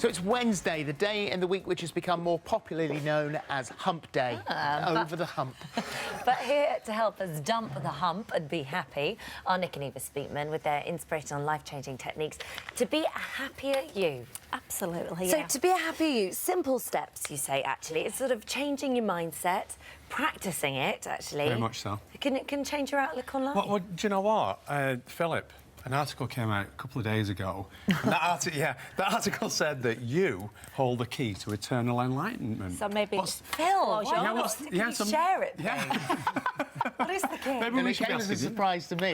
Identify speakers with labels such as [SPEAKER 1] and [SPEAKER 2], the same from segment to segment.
[SPEAKER 1] So it's Wednesday, the day in the week which has become more popularly known as Hump Day. Over the hump.
[SPEAKER 2] But here to help us dump the hump and be happy are Nick and Eva Speakman with their inspirational life-changing techniques to be a happier you.
[SPEAKER 3] Absolutely,
[SPEAKER 2] So
[SPEAKER 3] yeah.
[SPEAKER 2] to be a happier you, simple steps, you say, actually. It's sort of changing your mindset, practising it, actually.
[SPEAKER 4] Very much so.
[SPEAKER 2] It can change your outlook on life.
[SPEAKER 4] Well, do you know what, Philip? An article came out a couple of days ago. And that article said that you hold the key to eternal enlightenment.
[SPEAKER 3] So maybe...
[SPEAKER 2] Phil, can you share it, please?
[SPEAKER 4] Yeah.
[SPEAKER 2] What is the key?
[SPEAKER 4] Maybe
[SPEAKER 1] And
[SPEAKER 4] we
[SPEAKER 1] it
[SPEAKER 4] should
[SPEAKER 1] came
[SPEAKER 4] be
[SPEAKER 1] as a
[SPEAKER 4] asking you.
[SPEAKER 1] surprise to me.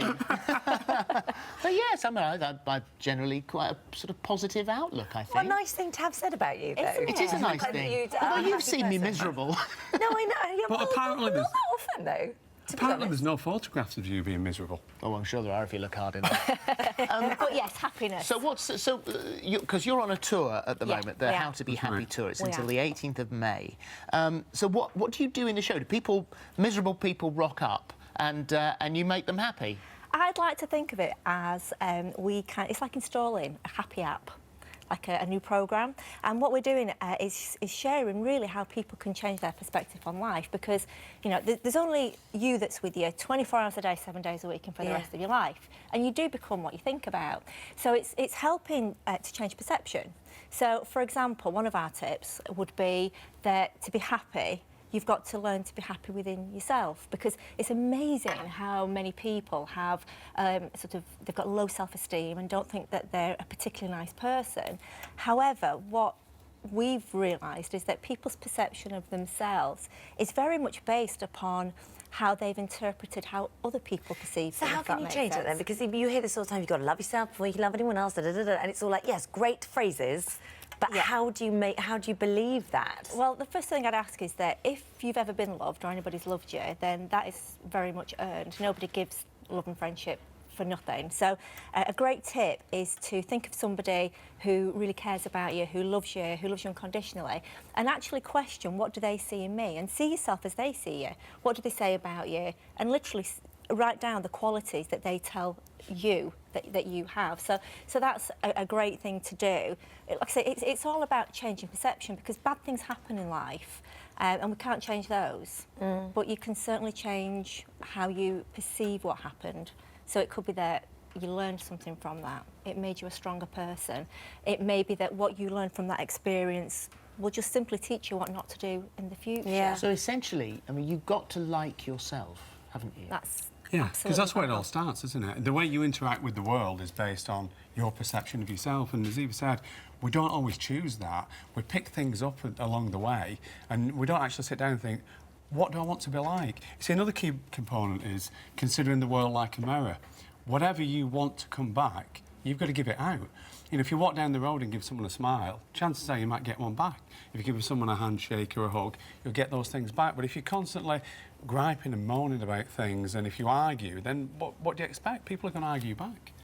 [SPEAKER 1] But yes, I'm generally quite a sort of positive outlook, I think.
[SPEAKER 2] What a nice thing to have said about you, though.
[SPEAKER 3] Isn't
[SPEAKER 1] It is a nice
[SPEAKER 2] Like
[SPEAKER 1] thing.
[SPEAKER 2] you'd,
[SPEAKER 1] Although you've
[SPEAKER 2] happy
[SPEAKER 1] seen me
[SPEAKER 2] person.
[SPEAKER 1] miserable.
[SPEAKER 2] No, I know. Yeah,
[SPEAKER 4] But
[SPEAKER 2] well,
[SPEAKER 4] apparently
[SPEAKER 2] not
[SPEAKER 4] there's-
[SPEAKER 2] that often, though. To be
[SPEAKER 4] Apparently
[SPEAKER 2] honest.
[SPEAKER 4] there's no photographs of you being miserable.
[SPEAKER 1] Oh, I'm sure there are if you look hard enough.
[SPEAKER 3] But yes, happiness.
[SPEAKER 1] So because you're on a tour at the
[SPEAKER 3] Yeah,
[SPEAKER 1] moment, the
[SPEAKER 3] we
[SPEAKER 1] How
[SPEAKER 3] are.
[SPEAKER 1] to Be
[SPEAKER 4] That's
[SPEAKER 1] Happy
[SPEAKER 4] right.
[SPEAKER 1] tour. It's
[SPEAKER 3] We
[SPEAKER 1] until
[SPEAKER 3] are.
[SPEAKER 1] the 18th of May. So what do you do in the show? Do miserable people rock up and you make them happy?
[SPEAKER 3] I'd like to think of it as it's like installing a happy app, like a new programme. And what we're doing is sharing really how people can change their perspective on life, because, you know, there's only you that's with you 24 hours a day, 7 days a week and for the rest of your life. And you do become what you think about. So it's helping to change perception. So, for example, one of our tips would be that to be happy, you've got to learn to be happy within yourself, because it's amazing how many people have they've got low self-esteem and don't think that they're a particularly nice person. However, what we've realised is that people's perception of themselves is very much based upon how they've interpreted how other people perceive
[SPEAKER 2] So
[SPEAKER 3] them.
[SPEAKER 2] how
[SPEAKER 3] if
[SPEAKER 2] can
[SPEAKER 3] that
[SPEAKER 2] you
[SPEAKER 3] makes
[SPEAKER 2] change it then?
[SPEAKER 3] sense.
[SPEAKER 2] Because you hear this all the time, you've got to love yourself before you can love anyone else, and it's all like, yes, great phrases, but
[SPEAKER 3] Yeah.
[SPEAKER 2] how do you believe that?
[SPEAKER 3] Well, the first thing I'd ask is that if you've ever been loved or anybody's loved you, then that is very much earned. Nobody gives love and friendship for nothing. So a great tip is to think of somebody who really cares about you, who loves you unconditionally, and actually question, what do they see in me? And see yourself as they see you. What do they say about you? And literally write down the qualities that they tell you that you have. So that's a great thing to do. Like I say, it's all about changing perception, because bad things happen in life, and we can't change those. But you can certainly change how you perceive what happened. So it could be that you learned something from that. It made you a stronger person. It may be that what you learned from that experience will just simply teach you what not to do in the future.
[SPEAKER 2] Yeah.
[SPEAKER 1] So essentially, I mean, you've got to like yourself, haven't you?
[SPEAKER 4] Yeah, because that's where it
[SPEAKER 3] absolutely
[SPEAKER 4] all starts, isn't it? The way you interact with the world is based on your perception of yourself. And as Eva said, we don't always choose that. We pick things up along the way, and we don't actually sit down and think, what do I want to be like? See, another key component is considering the world like a mirror. Whatever you want to come back, you've got to give it out. You know, if you walk down the road and give someone a smile, chances are you might get one back. If you give someone a handshake or a hug, you'll get those things back. But if you're constantly griping and moaning about things, and if you argue, then what do you expect? People are going to argue back.